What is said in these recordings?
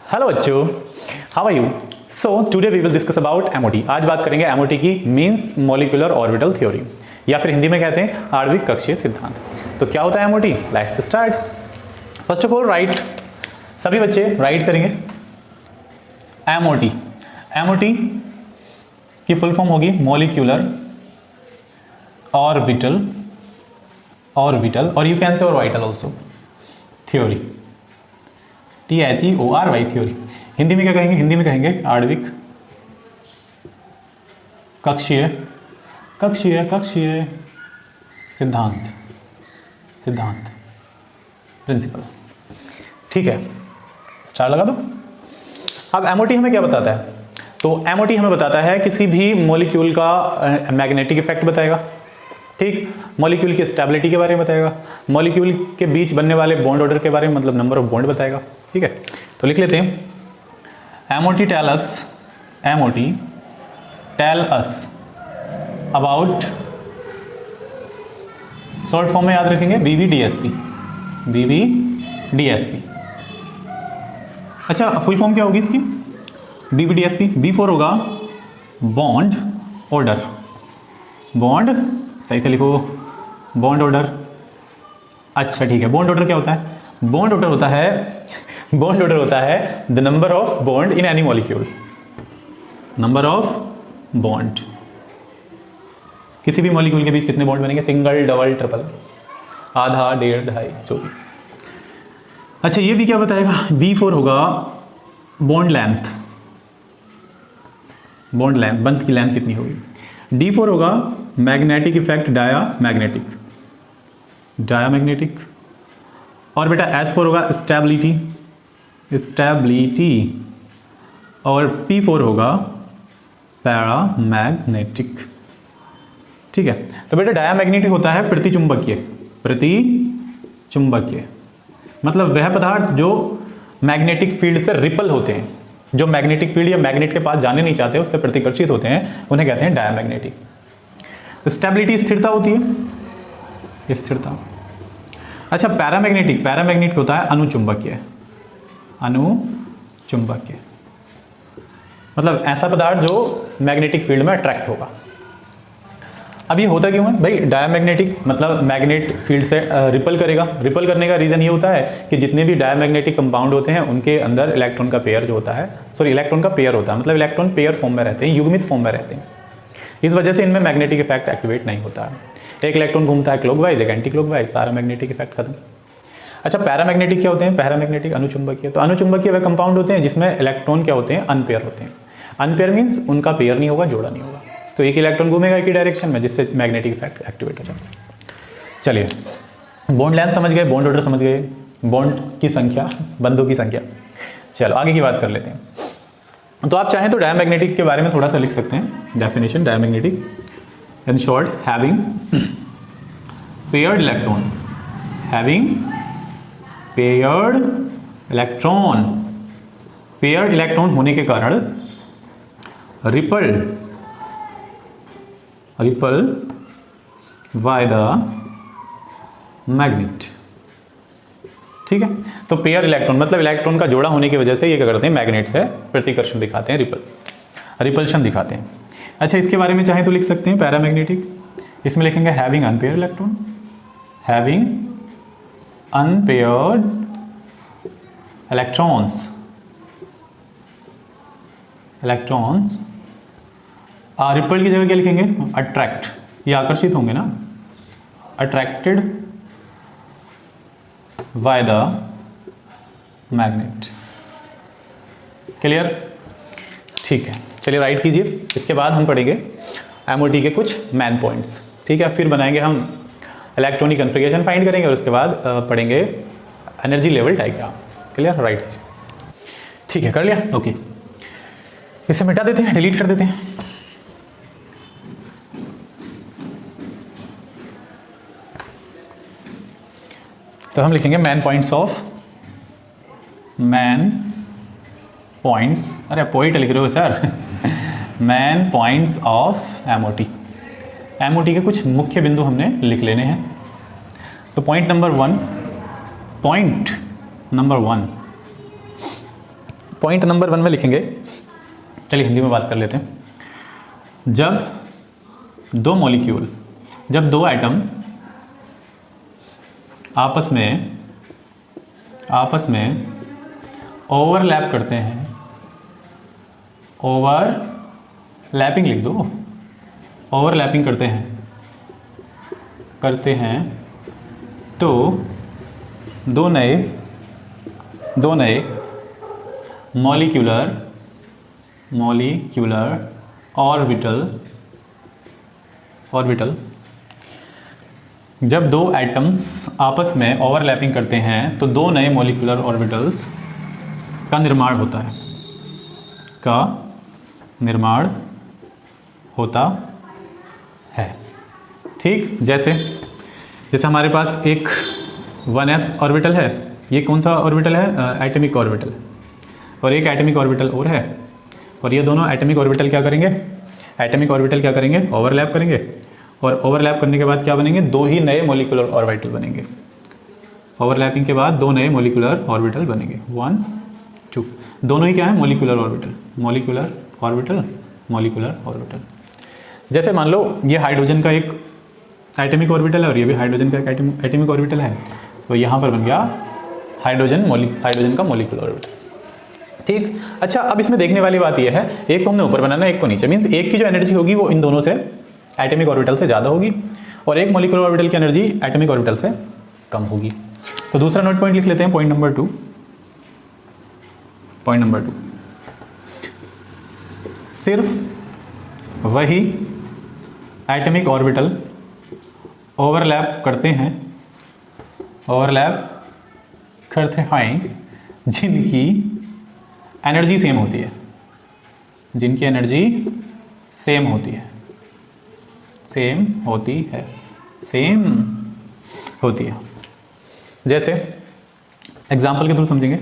Hello बच्चों, how are you? So today we will discuss about MOT. आज बात करेंगे एमओटी की, मींस मॉलिक्यूलर ऑर्बिटल थ्योरी, या फिर हिंदी में कहते हैं आणविक कक्षीय सिद्धांत। तो क्या होता है MOT? Let's start. First of all right, सभी बच्चे राइट करेंगे एमओटी। एमओटी की फुल फॉर्म होगी मॉलिक्यूलर ऑर्बिटल और you can say orbital also theory, THEORY theory. Hindi में क्या कहेंगे? हिंदी में कहेंगे आणविक कक्षीय सिद्धांत प्रिंसिपल। ठीक है, स्टार लगा दो। अब एमओटी हमें क्या बताता है? तो एमओटी हमें बताता है किसी भी मॉलिक्यूल का मैग्नेटिक इफेक्ट बताएगा, ठीक, मॉलिक्यूल की स्टेबिलिटी के बारे में बताएगा, मॉलिक्यूल के बीच बनने वाले बॉन्ड ऑर्डर के बारे में, मतलब नंबर ऑफ बॉन्ड बताएगा। ठीक है, तो लिख लेते हैं MOT tell us about, short form में याद रखेंगे BVDSP। अच्छा, फुल फॉर्म क्या होगी इसकी? BVDSP। B4 होगा बॉन्ड ऑर्डर, बॉन्ड सही से लिखो, बॉन्ड ऑर्डर। अच्छा ठीक है, बॉन्ड ऑर्डर क्या होता है? बॉन्ड ऑर्डर होता है the number of bond in any molecule, number of bond. किसी भी मॉलिक्यूल के बीच कितने बॉन्ड बनेंगे? सिंगल, डबल, ट्रिपल, आधा, डेढ़, ढाई, जो भी। अच्छा, ये भी क्या बताएगा? B4 होगा बॉन्ड लेंथ, बंध की लेंथ कितनी होगी। D4 होगा मैग्नेटिक इफेक्ट, डायामैग्नेटिक। और बेटा S4 होगा स्टेबिलिटी, और P4 होगा पैरामैग्नेटिक। ठीक है, तो बेटा डायामैग्नेटिक होता है प्रतिचुंबकीय, मतलब वह पदार्थ जो मैग्नेटिक फील्ड से रिपल होते हैं, जो मैग्नेटिक फील्ड या मैग्नेट के पास जाने नहीं चाहते, उससे प्रतिकर्षित होते हैं, उन्हें कहते हैं डायामैग्नेटिक। स्टेबिलिटी स्थिरता होती है, स्थिरता। अच्छा, पैरामैग्नेटिक होता है अनुचुंबकीय, मतलब ऐसा पदार्थ जो मैग्नेटिक फील्ड में अट्रैक्ट होगा। अब ये होता क्यों है भाई? डायामैग्नेटिक मतलब मैग्नेट फील्ड से रिपल करेगा। रिपल करने का रीजन ये होता है कि जितने भी डायामैग्नेटिक कंपाउंड होते हैं उनके अंदर इलेक्ट्रॉन का पेयर जो होता है, इलेक्ट्रॉन का पेयर होता है, मतलब इलेक्ट्रॉन पेयर फॉर्म में रहते हैं, युग्मित फॉर्म में रहते हैं। इस वजह से इनमें मैग्नेटिक इफेक्ट एक्टिवेट नहीं होता है। एक इलेक्ट्रॉन घूमता है क्लॉकवाइज, एक एंटी क्लॉकवाइज, सारा मैग्नेटिक इफेक्ट खत्म। अच्छा, पैरामैग्नेटिक क्या होते हैं? पैरामैग्नेटिक अनुचुंबकीय। तो अनुचुंबकीय वे कंपाउंड होते हैं जिसमें इलेक्ट्रॉन क्या होते हैं? अनपेयर होते हैं। अनपेयर मीन्स उनका पेयर नहीं होगा, जोड़ा नहीं होगा, तो एक इलेक्ट्रॉन घूमेगा एक ही डायरेक्शन में, जिससे मैग्नेटिक इफेक्ट एक्टिवेट हो जाता है। चलिए, बॉन्ड लेंथ समझ गए, बॉन्ड ऑर्डर समझ गए, बॉन्ड की संख्या, बंधों की संख्या। चलो आगे की बात कर लेते हैं। तो आप चाहें तो डायामैग्नेटिक के बारे में थोड़ा सा लिख सकते हैं। Definition diamagnetic, in short, having paired electron होने के कारण रिपल बाय द मैग्नेट। ठीक है, तो पेयर इलेक्ट्रॉन मतलब इलेक्ट्रॉन का जोड़ा होने की वजह से ये क्या करते हैं? मैग्नेट से प्रतिकर्षण दिखाते हैं, रिपल्शन दिखाते हैं। अच्छा, इसके बारे में चाहे तो लिख सकते हैं पैरामैग्नेटिक, इसमें लिखेंगे हैविंग अनपेयर्ड इलेक्ट्रॉन्स रिपल की जगह क्या लिखेंगे? अट्रैक्ट, ये आकर्षित होंगे ना, attracted by the magnet. Clear? ठीक है, चलिए राइट कीजिए। इसके बाद हम पढ़ेंगे एमओटी के कुछ मैन पॉइंट्स। ठीक है, फिर बनाएंगे हम इलेक्ट्रॉनिक कन्फिगरेशन फाइंड करेंगे, और उसके बाद पढ़ेंगे energy level diagram. Clear? Right कीजिए। ठीक है, कर लिया? ओके, इसे मिटा देते हैं, डिलीट कर देते हैं। तो हम लिखेंगे मैन पॉइंट्स, अरे पॉइंट लिख रहे हो sir man points of MOT. के कुछ मुख्य बिंदु हमने लिख लेने हैं। तो point number one point number 1 में लिखेंगे, चलिए हिंदी में बात कर लेते हैं। जब दो मॉलिक्यूल, जब दो एटम आपस में ओवरलैप करते हैं, ओवरलैपिंग लिख दो, ओवरलैपिंग करते हैं तो दो नए मॉलिक्यूलर ऑर्बिटल, जब दो एटम्स आपस में ओवरलैपिंग करते हैं तो दो नए मॉलिक्यूलर ऑर्बिटल्स का निर्माण होता है। ठीक, जैसे हमारे पास एक 1s ऑर्बिटल है, ये कौन सा ऑर्बिटल है? एटॉमिक ऑर्बिटल, और एक एटॉमिक ऑर्बिटल और है, और ये दोनों एटॉमिक ऑर्बिटल क्या करेंगे? ओवरलैप करेंगे, और ओवरलैप करने के बाद क्या बनेंगे? दो ही नए मॉलिक्यूलर ऑर्बिटल बनेंगे। ओवरलैपिंग के बाद दो नए मॉलिक्यूलर ऑर्बिटल बनेंगे, 1 2, दोनों ही क्या है? Molecular orbital. जैसे मान लो ये हाइड्रोजन का एक एटॉमिक ऑर्बिटल है और ये भी हाइड्रोजन का एक एटॉमिक ऑर्बिटल है, तो यहाँ पर बन गया हाइड्रोजन का मॉलिक्यूलर ऑर्बिटल। ठीक, अच्छा अब इसमें देखने वाली बात यह है, एक को हमने ऊपर बनाना है, एक को नीचे, मीन्स एक की जो एनर्जी होगी वो इन दोनों से एटॉमिक ऑर्बिटल से ज़्यादा होगी और एक मॉलिक्यूलर ऑर्बिटल की एनर्जी एटॉमिक ऑर्बिटल से कम होगी। तो दूसरा नोट पॉइंट लिख लेते हैं, पॉइंट नंबर 2। सिर्फ वही एटॉमिक ऑर्बिटल ओवरलैप करते हैं जिनकी एनर्जी सेम होती है। जैसे एग्जाम्पल के थ्रू समझेंगे,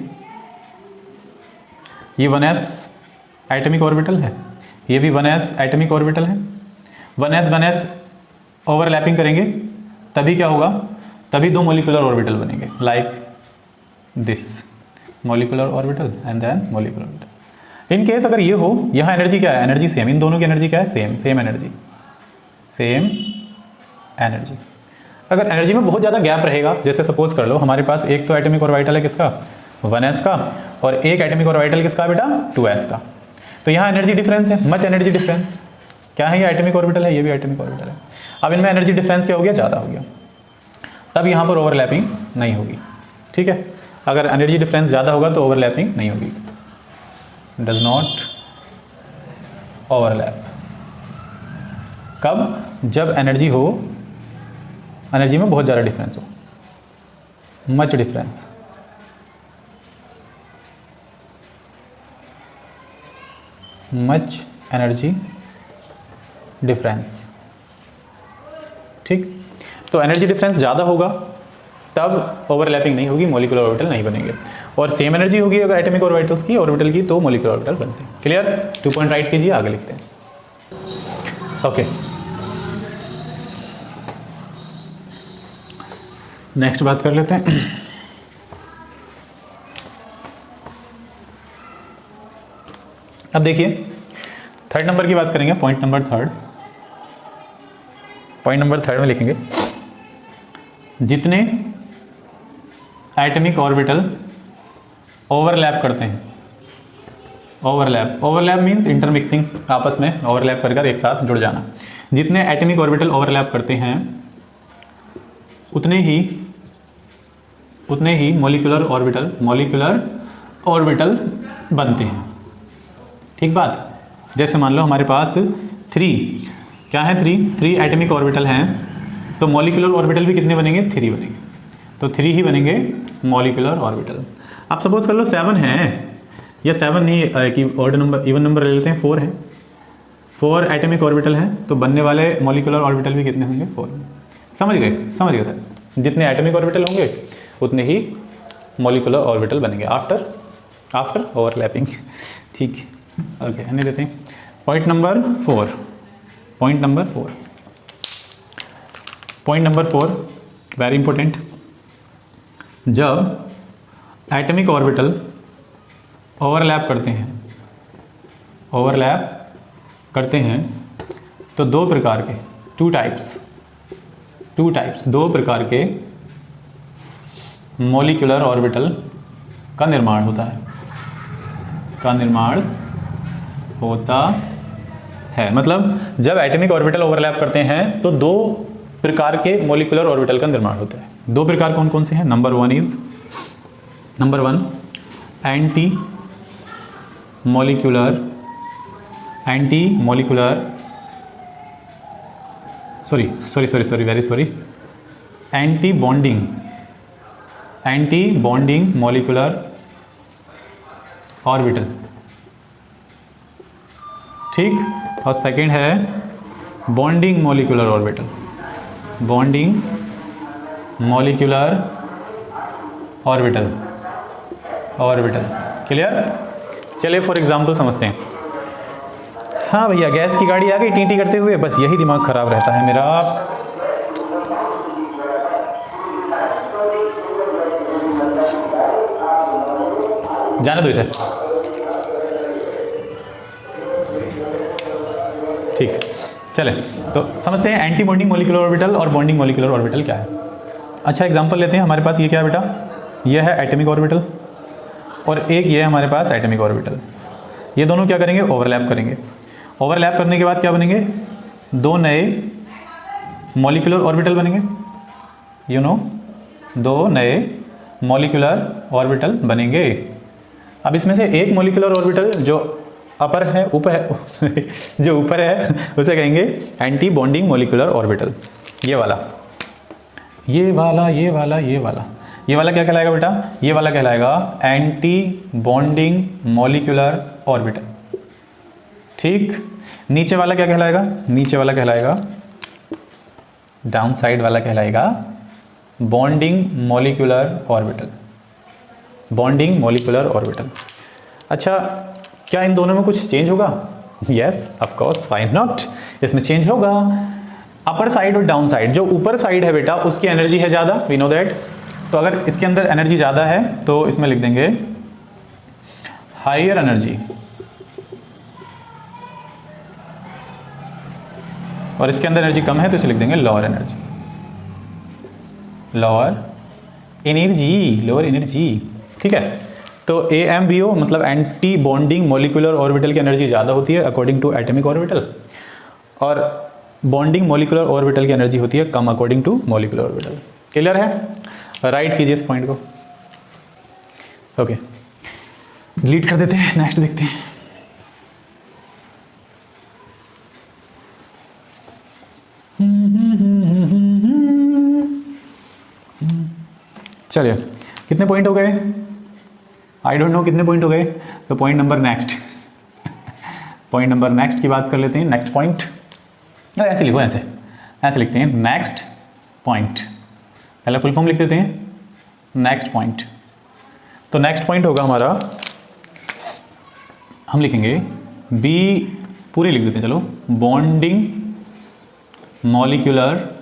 ये 1s एटॉमिक ऑर्बिटल है, ये भी 1s एटॉमिक ऑर्बिटल है। 1s ओवरलैपिंग करेंगे तभी क्या होगा? तभी दो मॉलिक्यूलर ऑर्बिटल बनेंगे, like this molecular orbital and then molecular orbital. In case अगर ये हो, यहाँ एनर्जी क्या है? एनर्जी सेम, इन दोनों की एनर्जी क्या है? Same energy. अगर एनर्जी में बहुत ज़्यादा गैप रहेगा, जैसे सपोज कर लो हमारे पास एक तो एटॉमिक ऑर्बिटल है किसका? 1s का, और एक एटॉमिक ऑर्बिटल किसका बेटा? 2s का। तो यहाँ एनर्जी डिफरेंस है, मच एनर्जी डिफरेंस। क्या है? ये एटॉमिक ऑर्बिटल है, ये भी एटॉमिक ऑर्बिटल है। अब इनमें एनर्जी डिफरेंस क्या हो गया? ज़्यादा हो गया, तब यहाँ पर ओवरलैपिंग नहीं होगी। ठीक है, अगर एनर्जी डिफरेंस ज़्यादा होगा तो ओवरलैपिंग नहीं होगी, डज नॉट ओवरलैप। कब? जब एनर्जी में बहुत ज़्यादा डिफरेंस हो, much difference. Much energy difference. ठीक, तो एनर्जी डिफरेंस ज़्यादा होगा तब ओवरलैपिंग नहीं होगी, मॉलिक्यूलर ऑर्बिटल नहीं बनेंगे। और सेम एनर्जी होगी अगर एटॉमिक ऑर्बिटल्स की, ऑर्बिटल की, तो मॉलिक्यूलर ऑर्बिटल बनते हैं। क्लियर? 2 पॉइंट राइट कीजिए, आगे लिखते हैं। ओके, नेक्स्ट बात कर लेते हैं। अब देखिए थर्ड नंबर की बात करेंगे, पॉइंट नंबर 3 में लिखेंगे, जितने एटॉमिक ऑर्बिटल ओवरलैप करते हैं, ओवरलैप मीन्स इंटरमिक्सिंग, आपस में ओवरलैप कर एक साथ जुड़ जाना। जितने एटॉमिक ऑर्बिटल ओवरलैप करते हैं उतने ही मॉलिक्यूलर ऑर्बिटल बनते हैं। ठीक बात? जैसे मान लो हमारे पास 3 एटॉमिक ऑर्बिटल हैं, तो मॉलिक्यूलर ऑर्बिटल भी कितने बनेंगे? 3 बनेंगे, तो 3 ही बनेंगे मॉलिक्यूलर ऑर्बिटल। आप सपोज कर लो 7 हैं, या 7 नहीं कि ऑड नंबर, इवन नंबर ले लेते हैं, 4 है, 4 एटॉमिक ऑर्बिटल हैं, तो बनने वाले मॉलिक्यूलर ऑर्बिटल भी कितने होंगे? 4। समझ गए सर? जितने एटॉमिक ऑर्बिटल होंगे उतने ही मॉलिक्यूलर ऑर्बिटल बनेंगे आफ्टर ओवरलैपिंग। ठीक है, ओके, आने देते हैं। Point number 4 very important. जब एटॉमिक ऑर्बिटल ओवरलैप करते हैं तो दो प्रकार के टू टाइप्स दो प्रकार के मॉलिक्यूलर ऑर्बिटल का निर्माण होता है। मतलब जब एटॉमिक ऑर्बिटल ओवरलैप करते हैं तो दो प्रकार के मॉलिक्यूलर ऑर्बिटल का निर्माण होता है। दो प्रकार कौन कौन से हैं? Number one anti molecular anti bonding molecular orbital, ठीक। और सेकंड है बॉन्डिंग मॉलिक्यूलर ऑर्बिटल, क्लियर। चलिए फॉर एग्जांपल समझते हैं। हाँ भैया, गैस की गाड़ी आ गई टी करते हुए, बस यही दिमाग खराब रहता है मेरा। जाने दो इसे, ठीक। चले तो समझते हैं एंटी बॉन्डिंग मॉलिक्यूलर ऑर्बिटल और बॉन्डिंग मॉलिक्यूलर ऑर्बिटल क्या है। अच्छा एग्जांपल लेते हैं। हमारे पास ये क्या है बेटा? ये है एटॉमिक ऑर्बिटल और एक ये है हमारे पास एटॉमिक ऑर्बिटल। ये दोनों क्या करेंगे? ओवरलैप करेंगे। ओवरलैप करने के बाद क्या बनेंगे? दो नए मॉलिक्यूलर ऑर्बिटल बनेंगे। दो नए मॉलिक्यूलर ऑर्बिटल बनेंगे। अब इसमें से एक मॉलिक्यूलर ऑर्बिटल जो ऊपर है उसे कहेंगे एंटी बॉन्डिंग मॉलिक्यूलर ऑर्बिटल। ये वाला क्या कहलाएगा बेटा? ये वाला कहलाएगा एंटी बॉन्डिंग मॉलिक्यूलर ऑर्बिटल, ठीक। नीचे वाला क्या कहलाएगा? नीचे वाला कहलाएगा, डाउन साइड वाला कहलाएगा बॉन्डिंग मॉलिक्यूलर ऑर्बिटल। अच्छा, क्या इन दोनों में कुछ चेंज होगा? Yes of course, why not, इसमें चेंज होगा। अपर साइड और डाउन साइड, जो ऊपर साइड है बेटा उसकी एनर्जी है ज़्यादा, वी नो दैट। तो अगर इसके अंदर एनर्जी ज़्यादा है तो इसमें लिख देंगे हायर एनर्जी, और इसके अंदर एनर्जी कम है तो इसे लिख देंगे लोअर एनर्जी, ठीक है। तो AMBO मतलब एंटी बॉन्डिंग मॉलिक्यूलर ऑर्बिटल की एनर्जी ज़्यादा होती है अकॉर्डिंग टू एटॉमिक ऑर्बिटल, और बॉन्डिंग मॉलिक्यूलर ऑर्बिटल की एनर्जी होती है कम according to molecular orbital. Clear है? राइट कीजिए इस पॉइंट को। ओके, डिलीट कर देते हैं, नेक्स्ट देखते हैं। चलिए, कितने पॉइंट हो गए? आई डोंट नो कितने पॉइंट हो गए। तो पॉइंट नंबर नेक्स्ट की बात कर लेते हैं। नेक्स्ट पॉइंट ऐसे लिखो, ऐसे लिखते हैं नेक्स्ट पॉइंट। पहले फुल फॉर्म लिख देते हैं नेक्स्ट पॉइंट। तो नेक्स्ट पॉइंट होगा हमारा, हम लिखेंगे बी, पूरी लिख देते हैं चलो, bonding molecular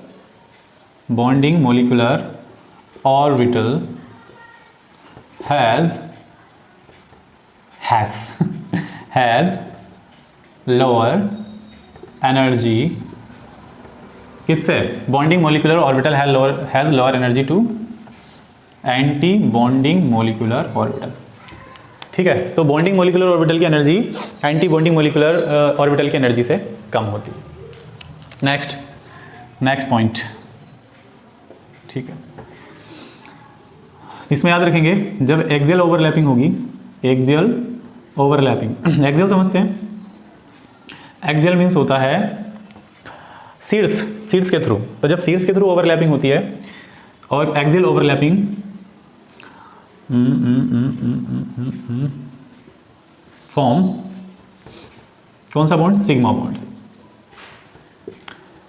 orbital has lower energy। किससे? Bonding molecular orbital has lower energy to anti bonding molecular orbital, ठीक है। तो बॉन्डिंग मॉलिक्यूलर ऑर्बिटल की energy anti bonding molecular orbital की एनर्जी से कम होती है। नेक्स्ट पॉइंट, ठीक है। इसमें याद रखेंगे जब एक्सियल ओवरलैपिंग होगी, एक्सियल समझते हैं। एक्सियल मीन्स होता है सीड्स के थ्रू। तो जब सीड्स के थ्रू ओवरलैपिंग होती है और एक्सियल ओवरलैपिंग फॉर्म कौन सा bond? Sigma bond.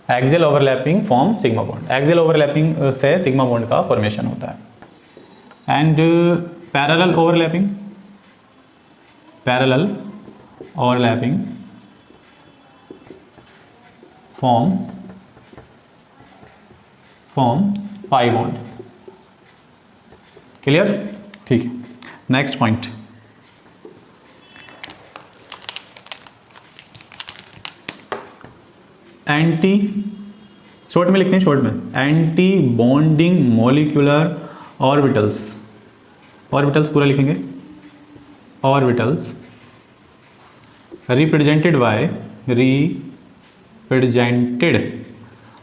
Axial overlapping form sigma bond. Axial overlapping से सिग्मा बॉन्ड का फॉर्मेशन होता है। And parallel overlapping form pi bond. Clear? ठीक है। नेक्स्ट पॉइंट, एंटी, शॉर्ट में लिखते हैं, शॉर्ट में anti bonding molecular orbitals, orbitals पूरा लिखेंगे, ऑर्बिटल्स रिप्रेजेंटेड बाय, रिप्रेजेंटेड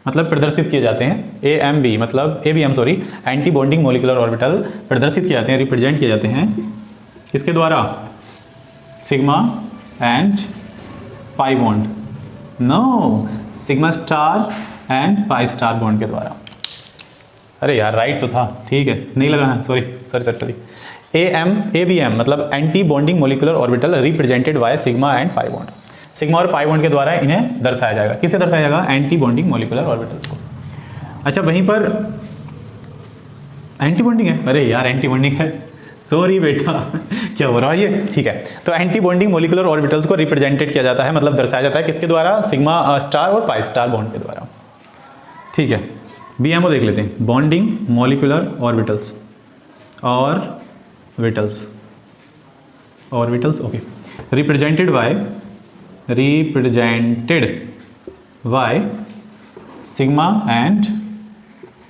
मतलब प्रदर्शित किए जाते हैं, AMB मतलब ABM sorry, anti bonding molecular orbital प्रदर्शित किए जाते हैं, रिप्रेजेंट किए जाते हैं किसके द्वारा, sigma and pi bond, no, sigma star and pi star bond के द्वारा। अरे यार राइट तो था, ठीक है, नहीं लगाना, sorry sorry sorry sorry. ABM मतलब anti bonding molecular orbital represented by sigma and pi bond, sigma और पाई बॉन्ड के द्वारा इन्हें दर्शाया जाएगा। किससे दर्शाया जाएगा, एंटी बॉन्डिंग मॉलिक्यूलर ऑर्बिटल्स को। अच्छा वहीं पर एंटी बॉन्डिंग है, अरे यार एंटी बॉन्डिंग है, सॉरी बेटा क्या हो रहा है ये, ठीक है। तो एंटी बॉन्डिंग मॉलिक्यूलर ऑर्बिटल्स को रिप्रेजेंटेड किया जाता है, मतलब दर्शाया जाता है किसके द्वारा, सिग्मा स्टार और पाई स्टार बॉन्ड के द्वारा, ठीक है। BMO देख लेते हैं, bonding molecular orbitals, orbitals, orbitals okay, represented by sigma and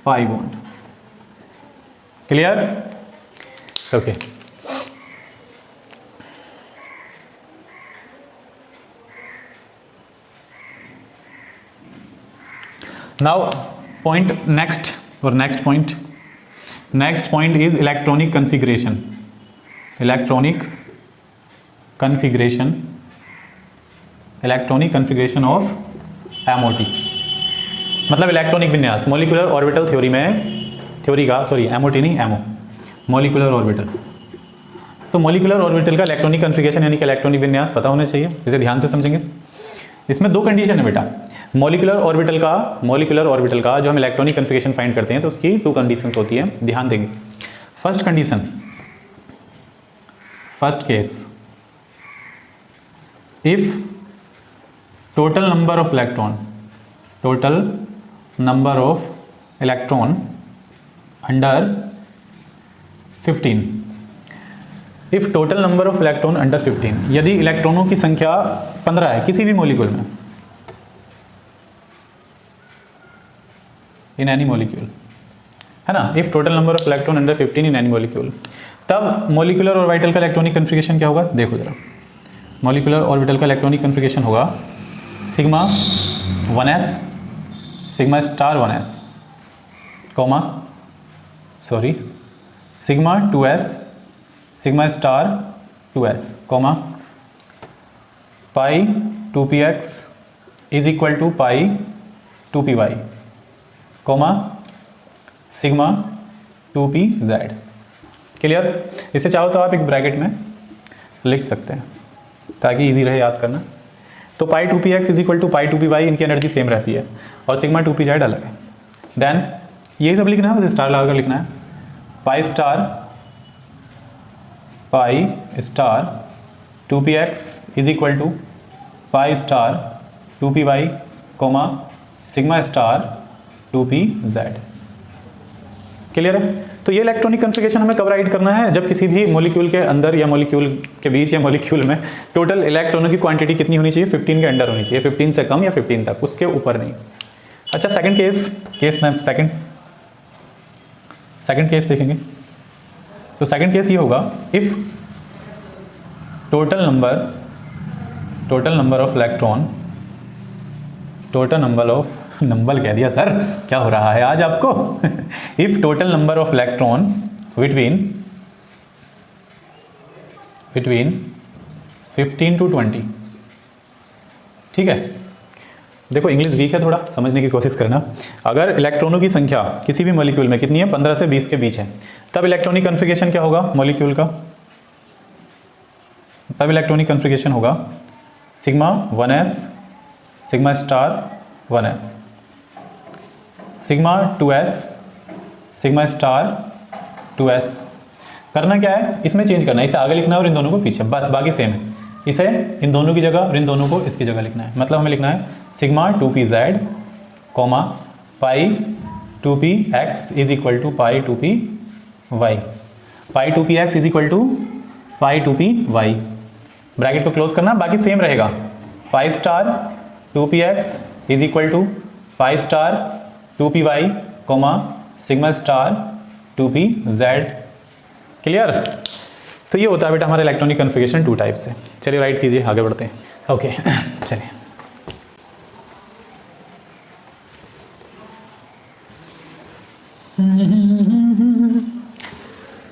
pi bond, clear, okay. Now point next, और next point is electronic configuration, electronic configuration of MOT मतलब इलेक्ट्रॉनिक विन्यास, मॉलिक्यूलर ऑर्बिटल थ्योरी में, theory का sorry MOT नहीं MO, molecular orbital. तो molecular orbital का electronic configuration यानी कि इलेक्ट्रॉनिक विन्यास पता होना चाहिए, इसे ध्यान से समझेंगे। इसमें दो कंडीशन है बेटा, मॉलिक्यूलर ऑर्बिटल का जो हम इलेक्ट्रॉनिक कन्फिग्रेशन फाइंड करते हैं तो उसकी 2 कंडीशंस होती है, ध्यान देंगे। First condition, first case, if total number of electron under 15, if total number of electron under 15, यदि इलेक्ट्रॉनों की संख्या 15 है किसी भी मॉलिक्यूल में, इन एनी मॉलिक्यूल, है ना, if total number of electron under 15 in any molecule, तब मॉलिक्यूलर ऑर्बिटल का इलेक्ट्रॉनिक कन्फिग्रेशन क्या होगा, देखो जरा, मॉलिक्यूलर ऑर्बिटल का इलेक्ट्रॉनिक कन्फिग्रेशन होगा sigma 1s, sigma star 1s, sigma 2s, sigma star 2s, pi 2px is equal to pi 2py, sigma 2pz, clear. इसे चाहो तो आप एक ब्रैकेट में लिख सकते हैं ताकि इजी रहे याद करना। तो pi 2px is equal to pi 2py, इनकी एनर्जी सेम रहती है, और सिग्मा 2pz अलग है। देन ये सब लिखना है, स्टार लगाकर लिखना है, pi star 2px is equal to pi star 2py, sigma star 2pz, clear है। तो ये इलेक्ट्रॉनिक कन्फिग्रेशन हमें कब राइट करना है, जब किसी भी मॉलिक्यूल के अंदर या मॉलिक्यूल के बीच या मॉलिक्यूल में टोटल इलेक्ट्रॉनों की क्वांटिटी कितनी होनी चाहिए, 15 के अंडर होनी चाहिए, 15 से कम या 15 तक, उसके ऊपर नहीं। अच्छा सेकंड केस देखेंगे। तो सेकंड केस ये होगा, if total number of electron, number कह दिया सर, क्या हो रहा है आज आपको if total number of electron between 15 to 20, ठीक है। देखो इंग्लिश वीक है, थोड़ा समझने की कोशिश करना। अगर इलेक्ट्रॉनों की संख्या किसी भी मॉलिक्यूल में कितनी है, 15 से 20 के बीच है, तब इलेक्ट्रॉनिक कन्फिग्रेशन क्या होगा मॉलिक्यूल का, तब इलेक्ट्रॉनिक कन्फिग्रेशन होगा sigma 1s, sigma star 1s, sigma 2s, sigma star 2s। करना क्या है, इसमें चेंज करना है, इसे आगे लिखना है और इन दोनों को पीछे, बस बाकी सेम है। इसे इन दोनों की जगह और इन दोनों को इसकी जगह लिखना है। मतलब हमें लिखना है sigma 2pz, pi 2px is equal to pi 2py, pi 2px is equal to pi 2py। Bracket को क्लोज करना, बाकी सेम रहेगा, pi star 2px is equal to pi star 2py comma sigma star 2pz। Clear? तो ये होता है बेटा हमारा इलेक्ट्रॉनिक कन्फिगरेशन 2 टाइप से। चलिए राइट कीजिए, आगे बढ़ते हैं। ओके चलिए,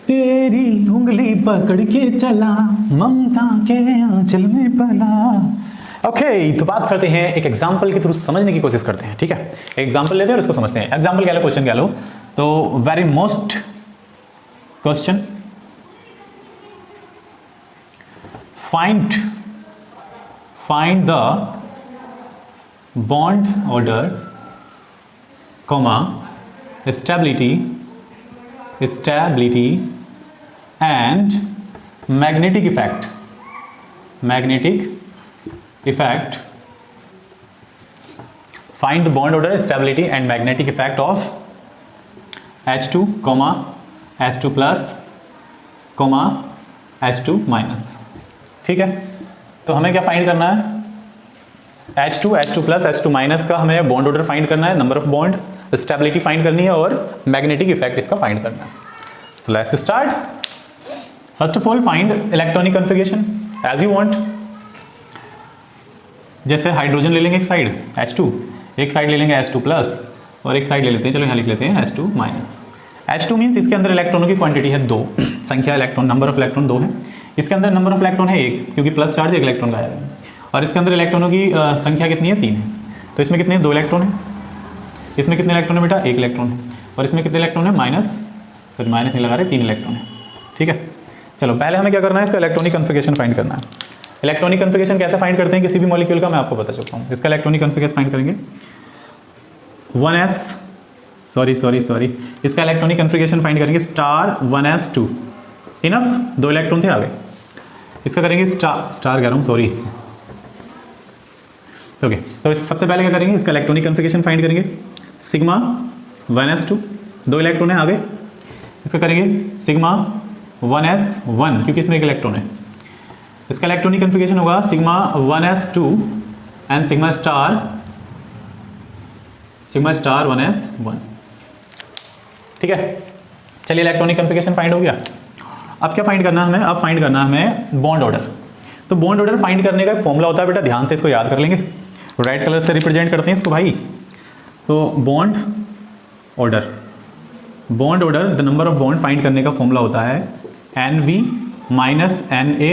तेरी उंगली पकड़ के चला ममता के आंचल में पला। ओके तो बात करते हैं एक एग्जांपल के थ्रू समझने की कोशिश करते हैं। ठीक है, एग्जांपल लेते हैं और इसको समझते हैं। एग्जांपल क्या लो, क्वेश्चन क्या लो, तो very most question, find the bond order comma stability and magnetic effect find the bond order, stability and magnetic effect of H2, H2 plus, H2 minus। ठीक है, तो हमें क्या फाइंड करना है, H2 प्लस H2 माइनस का हमें bond order find करना है, number of bond, stability find करनी है और मैग्नेटिक इफेक्ट इसका फाइंड करना है। So let's start. First of all find electronic configuration as you want. जैसे हाइड्रोजन ले लेंगे एक साइड H2, एक साइड ले लेंगे H2 प्लस और एक साइड ले लेते हैं, चलो यहाँ लिख लेते हैं H2 माइनस। H2 मीन्स इसके अंदर इलेक्ट्रॉनों की क्वांटिटी है 2, संख्या इलेक्ट्रॉन, नंबर ऑफ इलेक्ट्रॉन 2 है। इसके अंदर नंबर ऑफ इलेक्ट्रॉन है 1, क्योंकि प्लस चार्ज 1 इलेक्ट्रॉन गायब है। और इसके अंदर इलेक्ट्रॉनों की संख्या कितनी है, 3 है। तो इसमें कितने, 2 इलेक्ट्रॉन है। इसमें कितने इलेक्ट्रॉन है बेटा, 1 इलेक्ट्रॉन है। और इसमें कितने इलेक्ट्रॉन है, माइनस नहीं लगा रहे, 3 इलेक्ट्रॉन है। ठीक है, चलो पहले हमें क्या करना है, इसका इलेक्ट्रॉनिक कन्फिगरेशन फाइंड करना है। इलेक्ट्रॉनिक कन्फिगरेशन कैसे फाइंड करते हैं किसी भी मॉलिक्यूल का, मैं आपको बता चुका हूँ। इसका इलेक्ट्रॉनिक कन्फिगरेशन फाइंड करेंगे 1s, सॉरी, इसका इलेक्ट्रॉनिक कन्फिगरेशन फाइंड करेंगे स्टार 1s2, इनफ, 2 इलेक्ट्रॉन थे आगे। इसका करेंगे स्टार कह रहा हूँ, सॉरी। ओके, तो सबसे पहले क्या करेंगे, इसका इलेक्ट्रॉनिक कन्फिगरेशन फाइंड करेंगे सिग्मा 1s2, 2 इलेक्ट्रॉन है आगे। इसका करेंगे सिग्मा 1s1, क्योंकि इसमें 1 इलेक्ट्रॉन है। इसका इलेक्ट्रॉनिक कन्फिगरेशन होगा sigma 1s2 and sigma star 1s1। ठीक है, चलिए इलेक्ट्रॉनिक कन्फिगरेशन फाइंड हो गया। अब क्या फाइंड करना है हमें, अब फाइंड करना है हमें बॉन्ड ऑर्डर। तो बॉन्ड ऑर्डर फाइंड करने का एक फॉर्मूला होता है बेटा, ध्यान से इसको याद कर लेंगे। रेड कलर से रिप्रेजेंट करते हैं इसको भाई। तो bond order, the number of bond find करने का फॉर्मूला होता है NV माइनस NA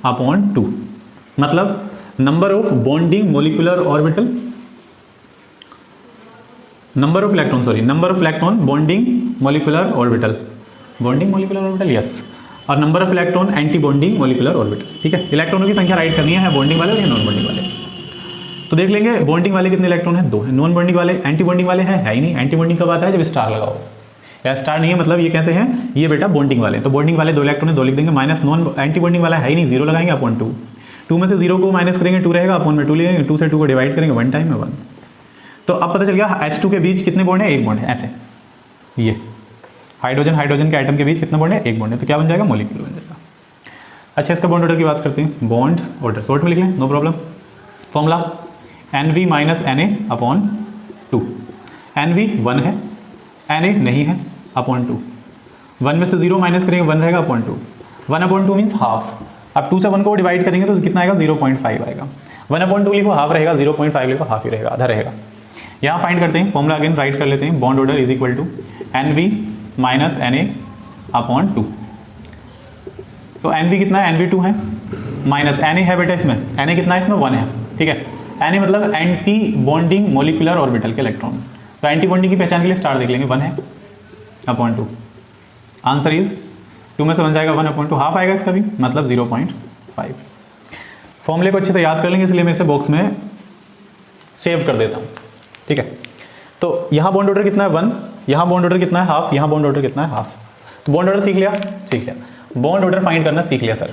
अपॉन 2, मतलब number of bonding molecular orbital, number of electron bonding molecular orbital, yes, और number of electron anti bonding molecular orbital. ठीक है, इलेक्ट्रॉनों की संख्या राइट करनी है बॉन्डिंग वाले और नॉन बॉन्डिंग वाले। तो देख लेंगे बॉन्डिंग वाले कितने इलेक्ट्रॉन है, 2 है। नॉन बॉन्डिंग वाले, एंटी बॉन्डिंग वाले है ही नहीं। एंटी बॉन्डिंग कब आता है, जब स्टार लगाओ, या स्टार नहीं है मतलब ये कैसे हैं, ये बेटा बॉन्डिंग वाले। तो बॉन्डिंग वाले 2 इलेक्ट्रॉन है, 2 लिख देंगे, माइनस नॉन एंटी बॉन्डिंग वाला है ही नहीं, 0 लगाएंगे अपॉन 2। 2 में से 0 को माइनस करेंगे, 2 रहेगा, अपॉन में 2 लेंगे, 2 से 2 को डिवाइड करेंगे, 1 टाइम में 1। तो अब पता चल गया H2 के बीच कितने बॉन्ड है, 1 बॉन्ड है। ऐसे ये हाइड्रोजन के एटम के बीच कितना बॉन्ड है, 1 बॉन्ड है। तो क्या बन जाएगा, मॉलिक्यूल बन जाएगा। अच्छा, इसका बॉन्ड ऑर्डर की बात करते हैं। बॉन्ड ऑर्डर शॉर्ट में लिख लें, no problem. Formula NV minus NA upon 2। NV 1 है, NA नहीं है, अपॉन 2। 1 में से 0 माइनस करेंगे, 1 रहेगा, अपॉन 2। 1 upon 2 means half. अब 2 से 1 को डिवाइड करेंगे तो कितना आएगा, 0.5 आएगा। 1 अपॉन 2 लिखो, हाफ रहेगा, 0.5 लिखो, हाफ ही रहेगा, आधा रहेगा। यहाँ फाइंड करते हैं, फॉर्मूला अगेन राइट कर लेते हैं। Bond order is equal to NV minus NA upon 2। तो NV कितना है, NV 2 है, माइनस NA है बेटा इसमें, NA कितना है इसमें, 1 है। ठीक है, NA मतलब एंटी बॉन्डिंग मोलिकुलर ऑर्बिटल के इलेक्ट्रॉन। तो एंटी बॉन्डिंग की पहचान के लिए स्टार देख लेंगे, 1 है अपॉन 2। आंसर इज 2 में से बन जाएगा 1 अपॉन 2, हाफ आएगा इसका भी, मतलब 0.5। फॉर्मूले को अच्छे से याद कर लेंगे, इसलिए मैं इसे बॉक्स में सेव कर देता हूँ। ठीक है, तो यहाँ बॉन्ड ऑर्डर कितना है, 1, यहाँ बॉन्ड ऑर्डर कितना है, हाफ, यहाँ बॉन्ड ऑर्डर कितना है, हाफ। तो बॉन्ड ऑर्डर सीख लिया। बॉन्ड ऑर्डर फाइंड करना सीख लिया सर।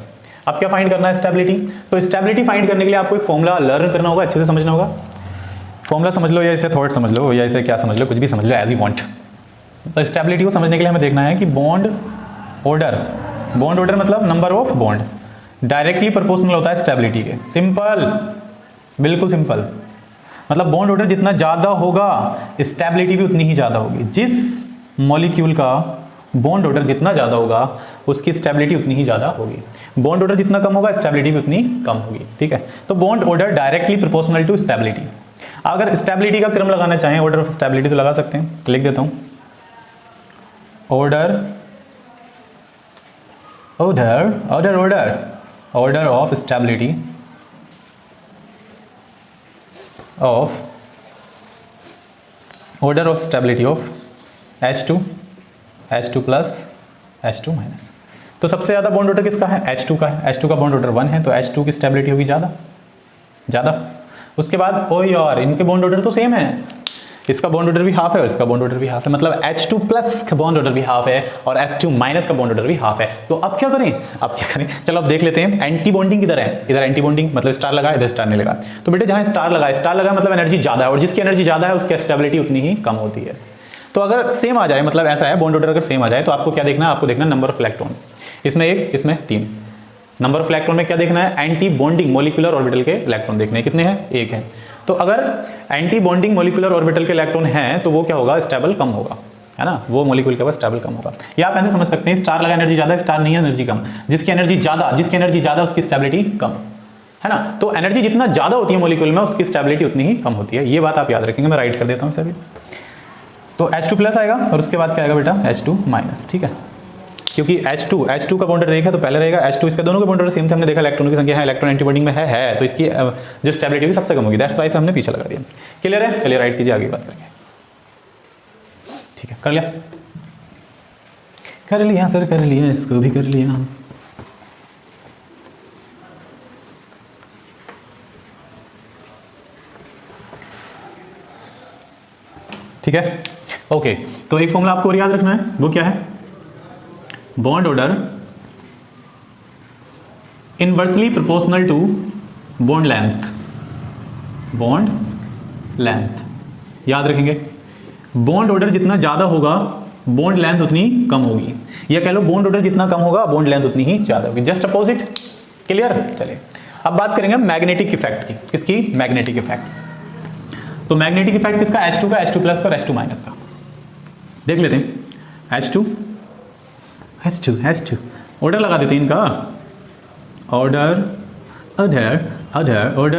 अब क्या फाइंड करना है, स्टेबिलिटी। तो स्टेबिलिटी फाइंड करने के लिए आपको एक फॉर्मूला लर्न करना होगा, अच्छे से समझना होगा। फॉर्मूला समझ लो या इसे थॉट समझ लो या इसे क्या समझ लो, कुछ भी समझ लो, एज यू वांट। तो स्टेबिलिटी को समझने के लिए हमें देखना है कि बॉन्ड ऑर्डर मतलब number of bond directly proportional होता है स्टेबिलिटी के। सिंपल, बिल्कुल सिंपल। मतलब बॉन्ड ऑर्डर जितना ज़्यादा होगा स्टेबिलिटी भी उतनी ही ज़्यादा होगी। जिस मॉलिक्यूल का बॉन्ड ऑर्डर जितना ज़्यादा होगा उसकी स्टेबिलिटी उतनी ही ज़्यादा होगी। बॉन्ड ऑर्डर जितना कम होगा स्टेबिलिटी भी उतनी कम होगी। ठीक है, तो bond order directly proportional to stability. अगर स्टेबिलिटी का क्रम लगाना चाहें, ऑर्डर ऑफ स्टेबिलिटी, तो लगा सकते हैं। लिख देता हूँ, order order order order order of stability of order of stability of H2 plus H2 minus. तो सबसे ज़्यादा बॉन्ड ऑर्डर किसका है? H2 का है। H2 का बॉन्ड ऑर्डर 1 है, तो H2 की स्टेबिलिटी होगी ज़्यादा। उसके बाद ओ यार, इनके बॉन्ड ऑर्डर तो सेम है, इसका बॉन्ड ऑर्डर भी हाफ है और इसका बॉन्ड ऑर्डर भी हाफ है, मतलब H2 प्लस का बॉन्ड ऑर्डर भी हाफ है और H2 माइनस का बॉन्ड ऑर्डर भी हाफ है। तो अब क्या करें? चलो अब देख लेते हैं एंटी बॉन्डिंग किधर है। इधर एंटी बॉन्डिंग मतलब स्टार लगा, इधर स्टार नहीं लगा। तो बेटे जहां स्टार लगा मतलब एनर्जी ज़्यादा है, और जिसकी एनर्जी ज़्यादा है उसकी स्टेबिलिटी उतनी ही कम होती है। तो अगर सेम आ जाए, मतलब ऐसा है बॉन्ड ऑर्डर अगर सेम आ जाए, तो आपको क्या देखना है? आपको देखना नंबर ऑफ इलेक्ट्रॉन, इसमें 1 इसमें 3। नंबर ऑफ इलेक्ट्रॉन में क्या देखना है? एंटी बॉन्डिंग मोलिकुलर ऑर्बिटल के इलेक्ट्रॉन देखने हैं, कितने हैं? 1 है। तो अगर एंटी बॉन्डिंग मोलिकुलर ऑर्बिटल के इलेक्ट्रॉन हैं तो वो क्या होगा? स्टेबल कम होगा, है ना, वो मोलिक्यूल के पास स्टेबल कम होगा। या आप ऐसे समझ सकते हैं, स्टार लगा एनर्जी ज़्यादा, स्टार नहीं है एनर्जी कम। जिसकी एनर्जी ज़्यादा उसकी स्टेबिलिटी कम, है ना। तो एनर्जी जितना ज़्यादा होती है मोलिक्यूल में उसकी स्टेबिलिटी उतनी ही कम होती है। ये बात आप याद रखेंगे, मैं राइट कर देता हूँ सभी। तो H2 प्लस आएगा और उसके बाद क्या आएगा बेटा? H2 minus. ठीक है, क्योंकि H2 का बॉन्ड देखा तो पहले रहेगा H2, इसका दोनों के बॉन्ड सेम थे, हमने देखा इलेक्ट्रॉन की संख्या है, इलेक्ट्रॉन एंटी बॉन्डिंग में है, तो इसकी जो स्टेबिलिटी भी सबसे कम होगी। दैट्स वाई से हमने पीछे लगा दिया। क्लियर है? चलिए राइट कीजिए, आगे बात करेंगे। ठीक है, कर लिया सर, कर लिया, इसको भी कर लिया। ठीक है, ओके। तो एक फॉर्मूला आपको और याद रखना है, वो क्या है? Bond order inversely proportional to bond length. याद रखेंगे, बॉन्ड ऑर्डर जितना ज्यादा होगा बॉन्ड लेंथ उतनी कम होगी, या कह लो बॉन्ड ऑर्डर जितना कम होगा बॉन्ड लेंथ उतनी ही ज्यादा होगी। Just opposite. क्लियर? चलिए अब बात करेंगे मैग्नेटिक इफेक्ट की। किसकी? Magnetic effect. तो मैग्नेटिक इफेक्ट किसका? H2 का, H2 प्लस का और H2 माइनस का। देख लेते हैं। H2 ऑर्डर लगा देते हैं इनका, ऑर्डर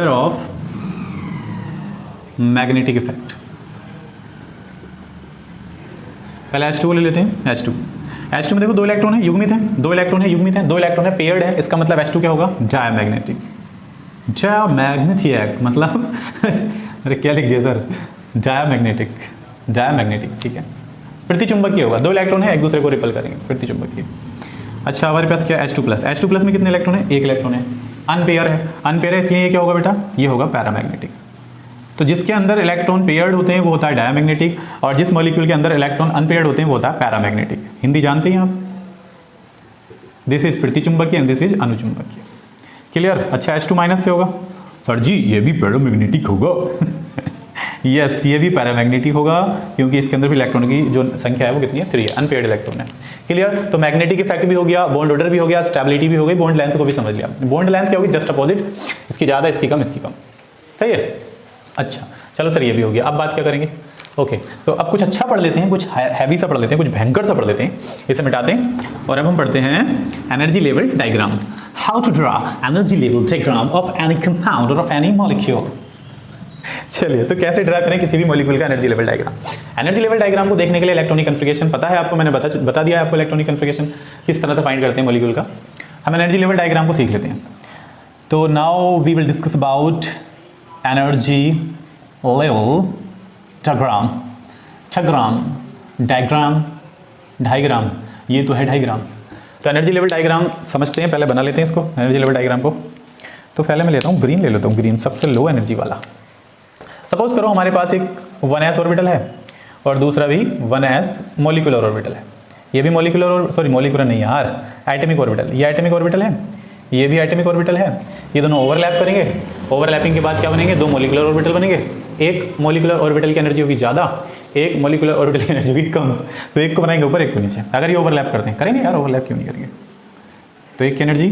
ऑफ मैग्नेटिक इफेक्ट। पहले H2 ले लेते हैं। H2 में देखो 2 इलेक्ट्रॉन है, युग्मित है, 2 इलेक्ट्रॉन है, पेयर्ड है। इसका मतलब H2 क्या होगा? डायमैग्नेटिक। मतलब अरे क्या लिख दिया सर? डायमैग्नेटिक। ठीक है, प्रतिचुंबकीय होगा। 2 इलेक्ट्रॉन है, एक दूसरे को रिपल करेंगे, प्रतिचुंबकीय। अच्छा, हमारे पास क्या? H2 प्लस में कितने इलेक्ट्रॉन है? 1 इलेक्ट्रॉन है, अनपेयर है, इसलिए ये क्या होगा बेटा? ये होगा पैरामैग्नेटिक। तो जिसके अंदर इलेक्ट्रॉन पेयर्ड होते हैं वो होता है डायमैग्नेटिक, और जिस मॉलिक्यूल के अंदर इलेक्ट्रॉन अनपेयर्ड होते हैं वो होता है पैरामैग्नेटिक। हिंदी जानते हैं आप? दिस इज प्रतिचुंबकीय एंड दिस इज अनुचुंबकीय। क्लियर? अच्छा, H2 माइनस क्या होगा? सर जी ये भी पैरामैग्नेटिक होगा। यस, ये भी पैरामैग्नेटिक होगा, क्योंकि इसके अंदर भी इलेक्ट्रॉन की जो संख्या है वो कितनी है? 3 है, अनपेयर्ड इलेक्ट्रॉन है। क्लियर? तो मैग्नेटिक इफेक्ट भी हो गया, बॉन्ड ऑर्डर भी हो गया, स्टेबिलिटी भी हो गई, बॉन्ड लेंथ को भी समझ लिया। बॉन्ड लेंथ क्या होगी? जस्ट अपोजिट, इसकी ज़्यादा, इसकी कम, इसकी कम। सही है? अच्छा चलो सर, ये भी हो गया। अब बात क्या करेंगे? ओके, तो अब कुछ अच्छा पढ़ लेते हैं, कुछ हैवी सा पढ़ लेते हैं, कुछ भयंकर सा पढ़ लेते हैं, इसे मिटाते हैं। और अब हम पढ़ते हैं energy level diagram. How to draw energy level diagram of any compound और ऑफ एनी मॉलिक्यूल। चलिए, तो कैसे ड्रा करें किसी भी मॉलिक्यूल का energy level diagram? Energy level diagram को देखने के लिए इलेक्ट्रॉनिक कन्फिगरेशन पता है आपको, मैंने बता दिया है आपको इलेक्ट्रॉनिक कन्फिगरेशन किस तरह से फाइंड करते हैं मॉलिक्यूल का। हम एनर्जी लेवल डायग्राम को सीख लेते हैं। तो now we will discuss about energy level diagram. ये तो है डायग्राम। तो एनर्जी लेवल डायग्राम समझते हैं, पहले बना लेते हैं इसको, एनर्जी लेवल डायग्राम को। तो पहले मैं लेता हूँ ग्रीन, ले लेता हूँ ग्रीन, सबसे लो एनर्जी वाला। सपोज करो हमारे पास एक 1s ऑर्बिटल है और दूसरा भी 1s मोलिकुलर ऑर्बिटल है। ये भी मोलिकुलर नहीं यार, एटॉमिक ऑर्बिटल। ये एटॉमिक ऑर्बिटल है, ये भी एटॉमिक ऑर्बिटल है। ये दोनों ओवरलैप करेंगे, ओवरलैपिंग के बाद क्या बनेंगे? 2 मोलिकुलर ऑर्बिटल बनेंगे। एक मोलिकुलर ऑर्बिटल की एनर्जी होगी ज़्यादा, एक मोलिकुलर ऑर्बिटल की एनर्जी होगी कम। तो एक को बनाएंगे ऊपर, एक को नीचे। अगर ये ओवरलैप करते हैं, करेंगे यार, ओवरलैप क्यों नहीं करेंगे? तो एक की एनर्जी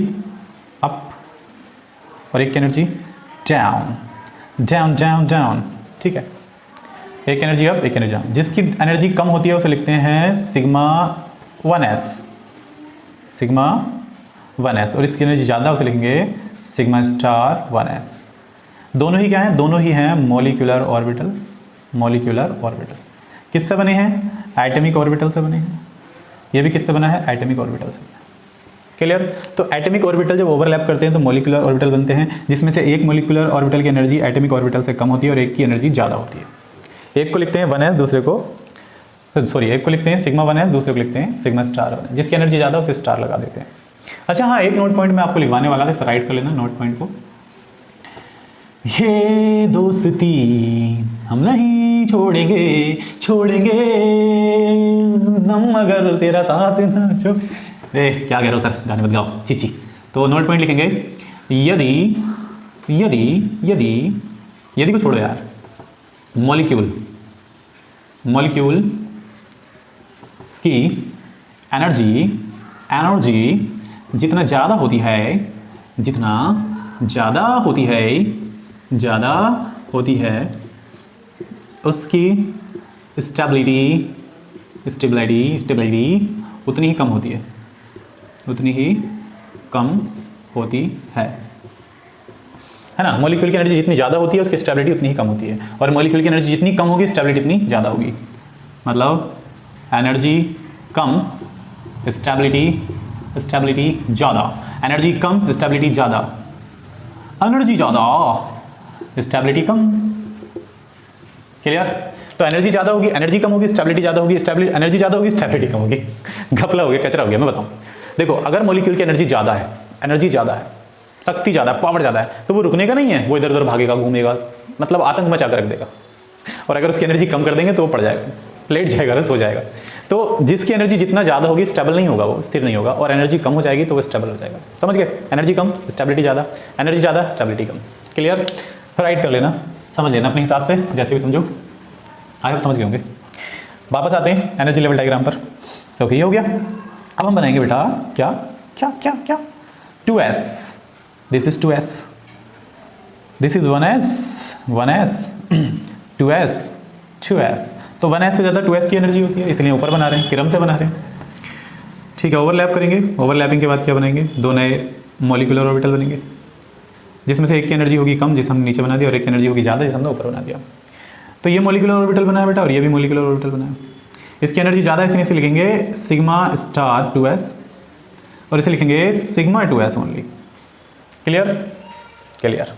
अप और एक की energy down, down down down. ठीक है, एक एनर्जी अप एक एनर्जी डाउन। जिसकी एनर्जी कम होती है उसे लिखते हैं सिग्मा 1s, सिग्मा 1s, और इसकी एनर्जी ज़्यादा उसे लिखेंगे सिग्मा स्टार 1s। दोनों ही क्या हैं? दोनों ही हैं मॉलिक्यूलर ऑर्बिटल। मॉलिक्यूलर ऑर्बिटल किससे बने हैं? एटॉमिक ऑर्बिटल से बने हैं। ये भी किससे बना है? एटॉमिक ऑर्बिटल से। क्लियर? तो एटॉमिक ऑर्बिटल जब ओवरलैप करते हैं तो मॉलिक्यूलर ऑर्बिटल बनते हैं, जिसमें से एक मॉलिक्यूलर ऑर्बिटल की एनर्जी एटॉमिक ऑर्बिटल से कम होती है और एक की एनर्जी ज़्यादा होती है। एक को लिखते हैं 1s, दूसरे को सॉरी एक को लिखते हैं सिग्मा 1s, दूसरे को लिखते हैं सिग्मा स्टार 1s। जिसकी एनर्जी ज़्यादा उसे स्टार लगा देते हैं। अच्छा हाँ, एक नोट पॉइंट मैं आपको लिखवाने वाला था, राइट कर लेना नोट पॉइंट को। ये दोस्ती हम नहीं छोड़ेंगे, छोड़ेंगे हम अगर तेरा साथ ना छोड़। क्या कह रहे हो सर, गाने मत गाओ, चीची। तो नोट पॉइंट लिखेंगे, यदि यदि यदि यदि को छोड़ो यार, मॉलिक्यूल मॉलिक्यूल की एनर्जी जितना ज़्यादा होती है, जितना ज़्यादा होती है उसकी स्टेबिलिटी उतनी ही कम होती है, उतनी ही कम होती है ना। मॉलिक्यूल की एनर्जी जितनी ज़्यादा होती है उसकी स्टेबिलिटी उतनी ही कम होती है, और मॉलिक्यूल की एनर्जी जितनी कम होगी स्टेबिलिटी उतनी ज़्यादा होगी। मतलब एनर्जी कम स्टेबिलिटी ज़्यादा, एनर्जी कम स्टेबिलिटी ज़्यादा, एनर्जी ज़्यादा स्टेबिलिटी कम। क्लियर? तो एनर्जी ज़्यादा होगी, एनर्जी कम होगी, स्टेबिलिटी ज़्यादा होगी, एनर्जी ज़्यादा होगी, स्टेबिलिटी कम होगी। घपला हो गया, कचरा हो गया। मैं बताऊँ, देखो अगर मॉलिक्यूल की एनर्जी ज़्यादा है, शक्ति ज़्यादा है, पावर ज़्यादा है, तो वो रुकने का नहीं है, वो इधर उधर भागेगा, घूमेगा, मतलब आतंक मचा कर रख देगा। और अगर उसकी एनर्जी कम कर देंगे तो वो पड़ जाएगा, लेट जाएगा, रस हो जाएगा। तो जिसकी एनर्जी जितना ज़्यादा होगी स्टेबल नहीं होगा, वो स्थिर नहीं होगा, और एनर्जी कम हो जाएगी तो वो स्टेबल हो जाएगा। समझ गए? एनर्जी कम स्टेबिलिटी ज़्यादा, एनर्जी ज़्यादा स्टेबिलिटी कम। क्लियर? राइट कर लेना, समझ लेना अपने हिसाब से, जैसे भी समझो। आई होप समझ गए होंगे। वापस आते हैं एनर्जी लेवल डायग्राम पर। ओके, ये हो गया। अब हम बनाएंगे बेटा क्या क्या क्या क्या 2s, this is 2s, this is 1s 2s। तो 1s से ज़्यादा 2s की एनर्जी होती है, इसलिए ऊपर बना रहे हैं, क्रम से बना रहे हैं। ठीक है, ओवरलैप करेंगे। ओवरलैपिंग के बाद क्या बनाएंगे? दो नए मॉलिक्यूलर ऑर्बिटल बनेंगे, जिसमें से एक की एनर्जी होगी कम, जिसे हम नीचे बना दिया, और एक की एनर्जी होगी ज़्यादा, जिसे हमने ऊपर बना दिया। तो ये मॉलिक्यूलर ऑर्बिटल बनाया बेटा, और ये भी मॉलिक्यूलर ऑर्बिटल बनाया। इसकी एनर्जी ज़्यादा है, इसलिए इसे लिखेंगे सिग्मा स्टार 2s, और इसे लिखेंगे sigma 2s only. Clear? Clear.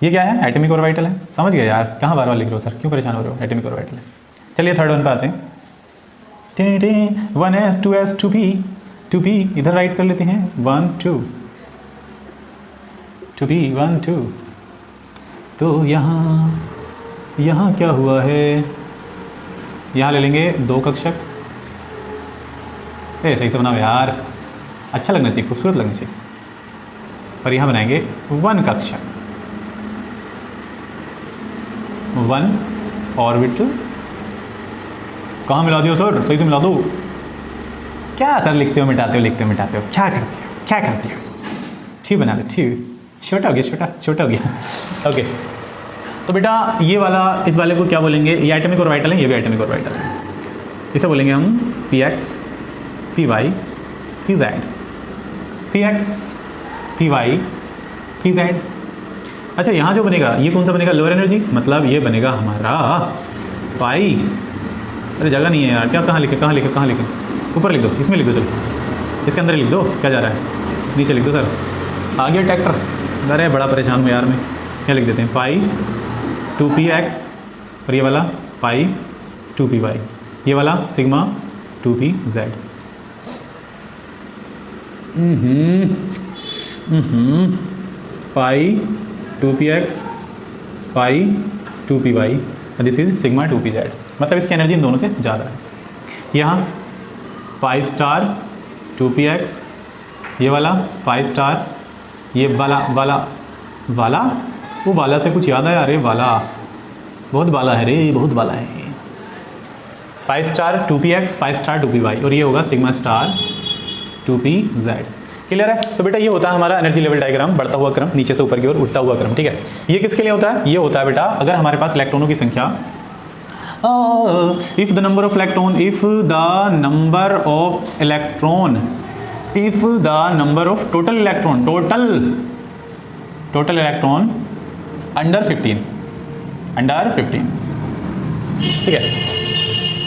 ये क्या है? एटॉमिक ऑर्बिटल है। समझ गए यार? कहाँ बार बार लिख रहे हो सर, क्यों परेशान हो रहे हो? एटॉमिक ऑर्बिटल है। चलिए थर्ड वन पे आते हैं। 1s 2s 2p इधर राइट कर लेते हैं, 1 2 2p 1 2। तो यहाँ क्या हुआ है? यहाँ ले लेंगे 2 कक्षक। सही से बनाओ यार, अच्छा लगना चाहिए, खूबसूरत लगना चाहिए। और यहाँ बनाएंगे 1 कक्षक, 1 ऑर्बिटल। कहाँ मिला दियो सर? सही से मिला दो। क्या सर लिखते हो मिटाते हो, लिखते हो मिटाते हो, क्या करते हो? ठीक बना लो, ठीक। छोटा हो गया। ओके, तो बेटा ये वाला, इस वाले को क्या बोलेंगे? ये एटॉमिक ऑर्बिटल है, ये भी एटॉमिक ऑर्बिटल है। इसे बोलेंगे हम px py pz, px py pz। अच्छा, यहाँ जो बनेगा ये कौन सा बनेगा? लोअर एनर्जी, मतलब ये बनेगा हमारा पाई। अरे जगह नहीं है यार, क्या कहाँ लिखे? ऊपर लिख दो, इसमें लिख दो, चलो इसके अंदर लिख दो। क्या जा रहा है? नीचे लिख दो सर। आ गया ट्रैक्टर। अरे बड़ा परेशान हूँ यार मैं। क्या लिख देते हैं? पाई 2px, और ये वाला पाई 2py, ये वाला sigma 2pz। Pi 2px pi 2py, this is sigma 2pz। मतलब इसकी एनर्जी इन दोनों से ज़्यादा है। यहाँ पाई स्टार 2px, ये वाला पाई स्टार, ये वाला वो वाला से कुछ याद आया? अरे वाला बहुत वाला है रे, बहुत वाला है। पाई स्टार 2px पाई स्टार 2py, और ये होगा सिग्मा स्टार 2pz। क्लियर है? तो बेटा ये होता है हमारा एनर्जी लेवल डायग्राम, बढ़ता हुआ क्रम, नीचे से ऊपर की ओर उठता हुआ क्रम, ठीक है। ये किसके लिए होता है? ये होता है बेटा अगर हमारे पास इलेक्ट्रॉनों की संख्या if the number of electron if the number of total electron under 15 ठीक है।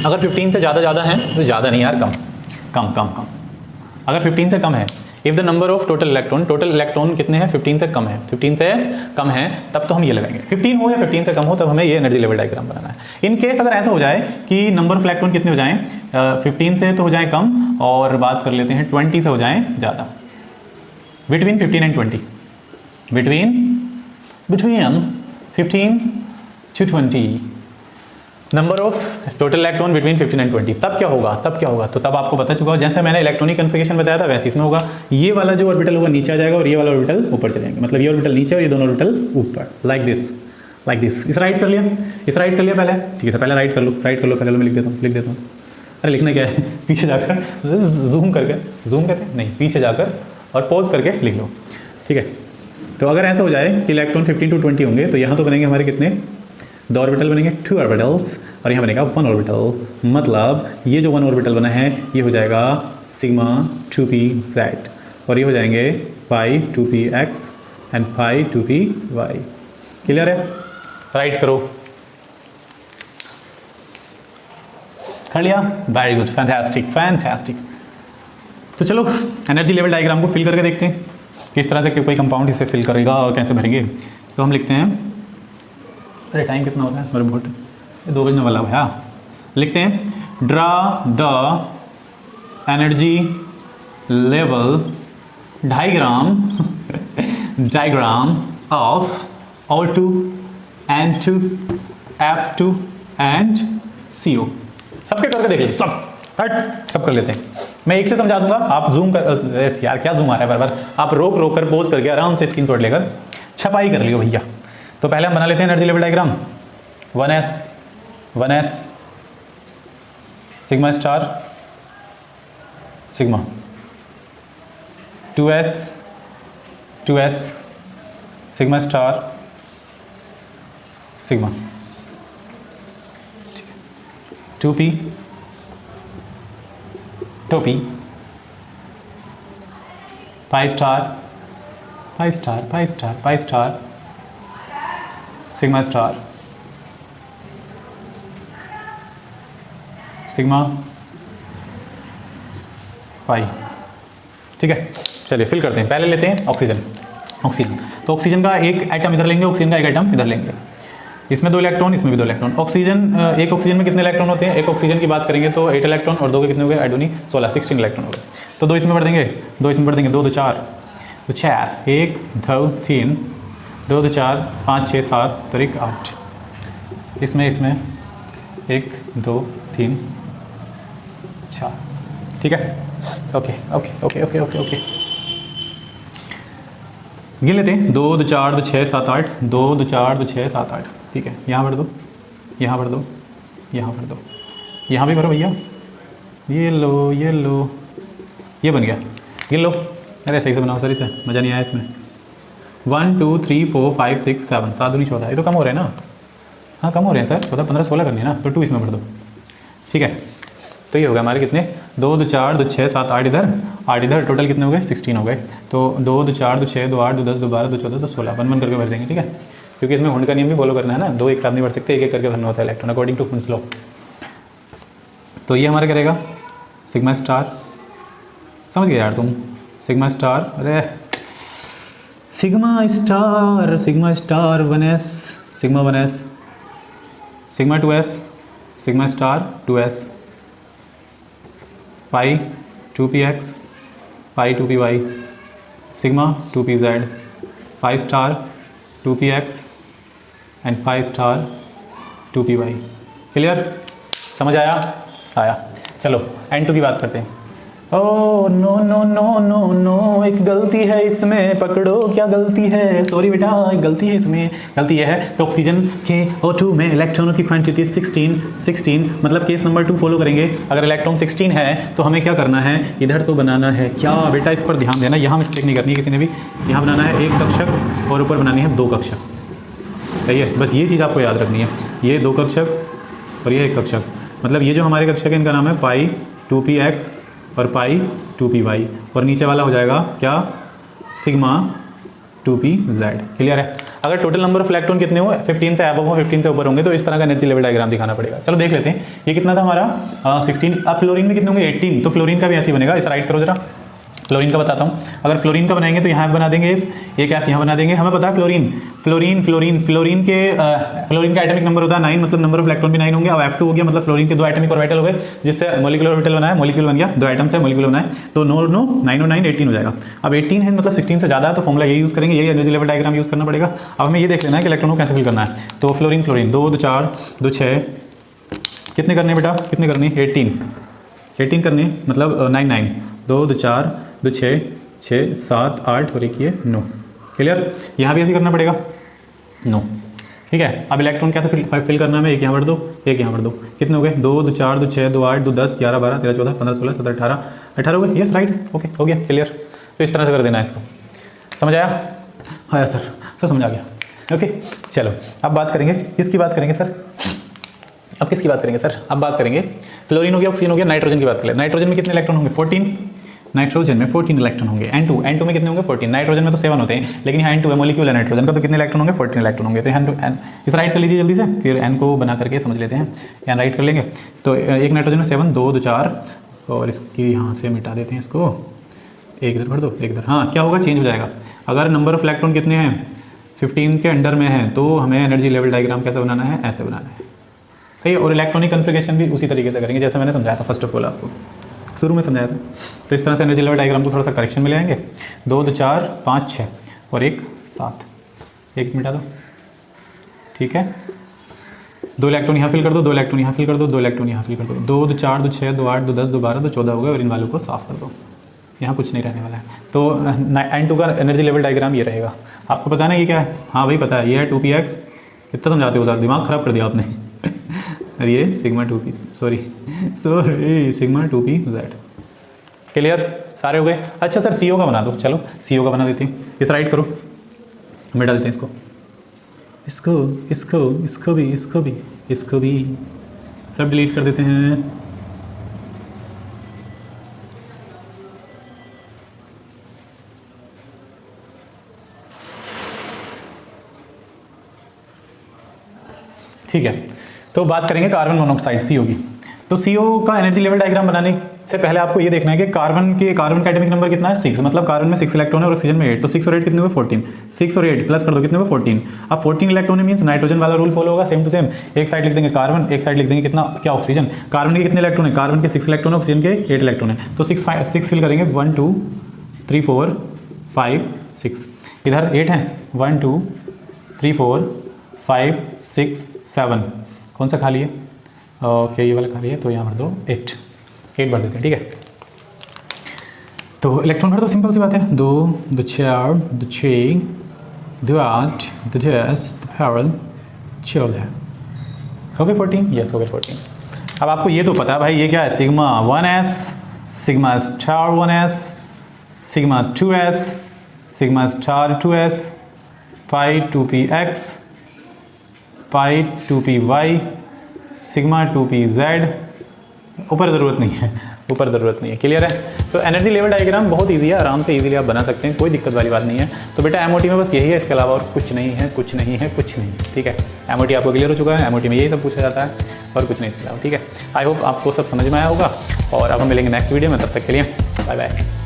अगर 15 से ज़्यादा है तो ज़्यादा नहीं यार, कम। अगर 15 से कम है, if the number of total electron कितने हैं? 15 से कम है, 15 से कम है, तब तो हम ये लगाएंगे। 15 हो या 15 से कम हो, तब हमें ये एनर्जी लेवल डायग्राम बनाना है। इन केस अगर ऐसा हो जाए कि नंबर ऑफ इलेक्ट्रॉन कितने हो जाएं, 15 से तो हो जाए कम, और बात कर लेते हैं 20 से हो जाएं ज़्यादा, between 15 and 20, between 15 to 20 number of total electron between 15 and 20, तब क्या होगा? तो तब आपको पता चुका, जैसे मैंने इलेक्ट्रॉनिक कन्फिगरेशन बताया था वैसे इसमें होगा। ये वाला जो ऑर्बिटल होगा नीचे आ जाएगा और ये वाला ऑर्बिटल ऊपर चलेंगे, मतलब ये ऑर्बिटल नीचे और ये दोनों ऑर्बिटल ऊपर, लाइक दिस। इस राइट कर लिया पहले, ठीक है। पहले राइट कर लो पहले मैं लिख देता हूँ। अरे लिखना क्या है, पीछे जाकर जूम करके नहीं, पीछे जाकर और पॉज करके लिख लो, ठीक है। तो अगर ऐसा हो जाए कि इलेक्ट्रॉन 15 to 20 होंगे, तो यहाँ तो बनेंगे हमारे कितने? 2 ऑर्बिटल बनेंगे, 2 ऑर्बिटल्स, और यहाँ बनेगा 1 ऑर्बिटल। मतलब ये जो 1 ऑर्बिटल बना है ये हो जाएगा सिग्मा 2pz, और ये हो जाएंगे पाई 2px and pi 2py। Clear है? राइट करो। कर लिया? Very good, fantastic. तो चलो एनर्जी लेवल डायग्राम को फिल करके देखते हैं किस तरह से कोई कंपाउंड इसे फिल करेगा और कैसे भरेंगे। तो हम लिखते हैं, अरे टाइम कितना होता है मेरे बोट, 2 बजने वाला है। लिखते हैं draw the energy level diagram of O2, N2, F2 and CO। सबके करके देख लीजिए, सब कर लेते हैं। मैं एक से समझा दूंगा, आप जूम कर, यार क्या जूम आ रहा है बार, आप रोक कर पोज करके आराम से स्क्रीनशॉट लेकर छपाई कर लियो भैया। तो पहले हम बना लेते हैं energy level diagram. 1s sigma star sigma, 2s sigma star sigma, 2p 5 star sigma star sigma pi, ठीक है। चलिए फिल करते हैं। पहले लेते हैं ऑक्सीजन। तो ऑक्सीजन का एक एटम इधर लेंगे, ऑक्सीजन का एक एटम इधर लेंगे। इसमें 2 इलेक्ट्रॉन, इसमें भी 2 इलेक्ट्रॉन। एक ऑक्सीजन में कितने इलेक्ट्रॉन होते हैं? एक ऑक्सीजन की बात करेंगे तो 8 इलेक्ट्रॉन, और 2 के कितने हो गए? आई डोंट नो, 16 इलेक्ट्रॉन हो गए। तो 2 इसमें भर देंगे, 2 इसमें भर देंगे, 2 2 4, 1 2 3, 2 2 4 5 6 7 तरीक 8। इसमें 1 2 3 4, ठीक है। ओके। गिन लेते हैं, 2 2 4 2 6 7 8, 2 2 4 2 6 7 8, ठीक है। यहाँ भर दो, यहाँ भर दो, यहाँ भी भरो भैया। ये लो, ये बन गया। गिन लो, अरे सही से बनाओ, सही से, मज़ा नहीं आया इसमें। 1 2 3 4 5 6 7, 7 दूनी 14, ये तो कम हो रहे हैं ना? हाँ कम हो रहे हैं सर, 14 15 16 करनी है ना, तो 2 इसमें भर दो, ठीक है। तो ये हो गया हमारे कितने? 2 2 4 2 6 7 8 इधर, 8 इधर, टोटल कितने हो गए? 16 हो गए। तो 2 2 4 2 6 2 8 2 10 2 12 2 14 2 16, 1 1 करके भर देंगे, ठीक है। क्योंकि इसमें हुंड का नियम भी फॉलो करना है ना, 2 एक साथ नहीं भर सकते, एक करके भरना होता है electron, according to Hund's law. तो ये हमारा करेगा सिग्मा स्टार, समझ गए यार तुम? सिग्मा स्टार, अरे sigma star 1s, sigma 1s, sigma 2s, sigma star 2s, pi 2px, pi 2py, sigma 2pz, pi star 2px and pi star 2py। Clear? समझ आया? चलो N2 की बात करते हैं। Oh no no no no no, एक गलती है इसमें, पकड़ो क्या गलती है, सॉरी बेटा एक गलती है इसमें। गलती यह है कि ऑक्सीजन के O2 में इलेक्ट्रॉनों की क्वांटिटी 16 मतलब केस नंबर 2 फॉलो करेंगे। अगर इलेक्ट्रॉन 16 है तो हमें क्या करना है, इधर तो बनाना है क्या बेटा, इस पर ध्यान देना, यहाँ मिस्टेक नहीं करनी है किसी ने भी। यहाँ बनाना है एक कक्षक और ऊपर बनानी है 2 कक्षक, सही है। बस ये चीज़ आपको याद रखनी है, ये 2 कक्षक और ये 1 कक्षक। मतलब ये जो हमारे कक्षक है इनका नाम है पाई 2px और पाई 2py, और नीचे वाला हो जाएगा क्या, सिग्मा 2pz। क्लियर है। अगर टोटल नंबर ऑफ इलेक्ट्रॉन कितने हो, 15 से अबव हो, 15 से ऊपर होंगे तो इस तरह का एनर्जी लेवल डायग्राम दिखाना पड़ेगा। चलो देख लेते हैं ये कितना था हमारा 16। अब फ्लोरीन में कितने होंगे 18, तो फ्लोरीन का भी ऐसे ही बनेगा। इस राइट करो जरा, फ्लोरीन का बताता हूँ। अगर फ्लोरीन का बनाएंगे तो यहाँ बना देंगे एक एफ यहाँ बना देंगे। हमें पता है फ्लोरीन का एटॉमिक नंबर होता है 9, मतलब नंबर ऑफ इलेक्ट्रॉन भी 9 होंगे। अब F2 हो गया, मतलब फ्लोरीन के 2 एटॉमिक ऑर्बिटल हो गए, जिससे मॉलिक्यूलर ऑर्बिटल बनाया, मॉलिक्यूल बन गया, 2 एटम से मॉलिक्यूल बनाए, तो 9 और 9 18 हो जाएगा। अब 18 है मतलब 16 से ज़्यादा है तो फॉर्मुला यही यूज़ करेंगे, यही एनर्जी लेवल डायग्राम यूज़ करना पड़ेगा। अब हमें ये देख लेना है कि इलेक्ट्रॉन को कैसे फिल करना है। तो फ्लोरीन 2 2 4 2 6 कितने करने बेटा, कितने करने 18 करने, मतलब 9 9 2 2 4 2 6 6 7 8 और एक ये 9। क्लियर। यहाँ भी ऐसे करना पड़ेगा 9, ठीक है। अब इलेक्ट्रॉन कैसे फिल करना है, एक यहाँ भर दो, एक यहाँ भर दो, कितने हो गए 2 2 4 2 6 2 8 2 10 11 12 13 14 15 16 17 18 हो गए। यस राइट, ओके हो गया क्लियर। तो इस तरह से कर देना है इसको, समझ आया? हाँ सर समझ आ गया। ओके चलो अब बात करेंगे, किसकी बात करेंगे सर, अब किसकी बात करेंगे सर, अब बात करेंगे फ्लोरीन हो गया, ऑक्सीजन हो गया, नाइट्रोजन की बात करें। नाइट्रोजन में कितने इलेक्ट्रॉन होंगे 14, नाइट्रोजन में 14 इलेक्ट्रॉन होंगे। N2 में कितने होंगे 14, नाइट्रोजन में तो 7 होते हैं, लेकिन यहाँ N2 है, मॉलिक्यूल है नाइट्रोजन का, तो कितने इलेक्ट्रॉन होंगे 14 इलेक्ट्रॉन होंगे। तो N इस राइट कर लीजिए जल्दी से, फिर N को बना करके समझ लेते हैं, यहाँ राइट कर लेंगे। तो एक नाइट्रोजन में 7 2 2 4 और इसकी यहाँ से मिटा देते हैं इसको, एक इधर भर दो एक इधर। हाँ क्या होगा, चेंज हो जाएगा। अगर नंबर ऑफ इलेक्ट्रॉन कितने हैं 15 के अंडर में है तो हमें एनर्जी लेवल डायग्राम कैसे बनाना है, ऐसे बनाना है, सही है। और इलेक्ट्रॉनिक कन्फिगरेशन भी उसी तरीके से करेंगे जैसे मैंने समझाया था फर्स्ट ऑफ ऑल, आपको शुरू में समझाया था। तो इस तरह से एनर्जी लेवल डायग्राम को थोड़ा सा करेक्शन में ले आएंगे। 2 2 4 5 6 और एक 7, एक मिटा दो, ठीक है। 2 इलेक्ट्रॉन यहाँ फिल कर दो, 2 इलेक्ट्रॉन यहाँ फिल कर दो, 2 इलेक्ट्रॉन यहाँ फिल कर दो। 2 2 4 2 6 2 8 2 10 2 12 2 14 हो गए और इन वालों को साफ कर दो, यहाँ कुछ नहीं रहने वाला है। तो N2 का एनर्जी लेवल डायग्राम ये रहेगा। आपको पता है ना ये क्या है, हाँ भाई पता है, ये है 2px। कितना समझाते हो सर, दिमाग खराब कर दिया आपने। और ये sigma 2p sigma 2pz। Clear, सारे हो गए। अच्छा सर CO का बना दो, चलो CO का बना देते हैं। इस राइट करो, मिटा देते हैं इसको भी सब डिलीट कर देते हैं। ठीक है, तो बात करेंगे कार्बन मोनोऑक्साइड CO की। तो CO का एनर्जी लेवल डायग्राम बनाने से पहले आपको ये देखना है कि कार्बन का एटॉमिक नंबर कितना है 6, मतलब कार्बन में 6 इलेक्ट्रॉन है और ऑक्सीजन में 8, तो 6 और 8 कितने हुए 14, 6 और 8 प्लस कर दो कितने हुए 14। अब 14 इलेक्ट्रॉन मींस नाइट्रोजन वाला रूल फॉलो होगा, सेम टू सेम। एक साइड लिख देंगे कार्बन, एक साइड लिख देंगे कितना क्या ऑक्सीजन। कार्बन के कितने इलेक्ट्रॉन है, कार्बन के 6 इलेक्ट्रॉन है, ऑक्सीजन के 8 इलेक्ट्रॉन है, तो 6 फिल करेंगे 1 2 3 4 5 6। इधर 8 है 1 2 3 4 5 6 7, कौन सा खाली है, ओके ये वाला खाली है, तो यहाँ भर दो 8 भर देते हैं, ठीक है। तो इलेक्ट्रॉन भर दो, सिंपल सी बात है। 2 2 4 2 6 2 8 2 10 12 हो गए 14, यस हो गए 14। अब आपको ये तो पता है भाई ये क्या है, sigma 1s sigma star 1s sigma 2s sigma star 2s pi 2px pi 2py sigma 2pz। ऊपर ज़रूरत नहीं है, क्लियर है। तो एनर्जी लेवल डायग्राम बहुत इजी है, आराम से इजीली आप बना सकते हैं, कोई दिक्कत वाली बात नहीं है। तो बेटा MOT में बस यही है, इसके अलावा और कुछ नहीं है, ठीक है। MOT आपको क्लियर हो चुका है, MOT में यही सब पूछा जाता है और कुछ नहीं इसके अलावा, ठीक है। आई होप आपको सब समझ में आया होगा और अब हम मिलेंगे नेक्स्ट वीडियो में, तब तक के लिए बाय बाय।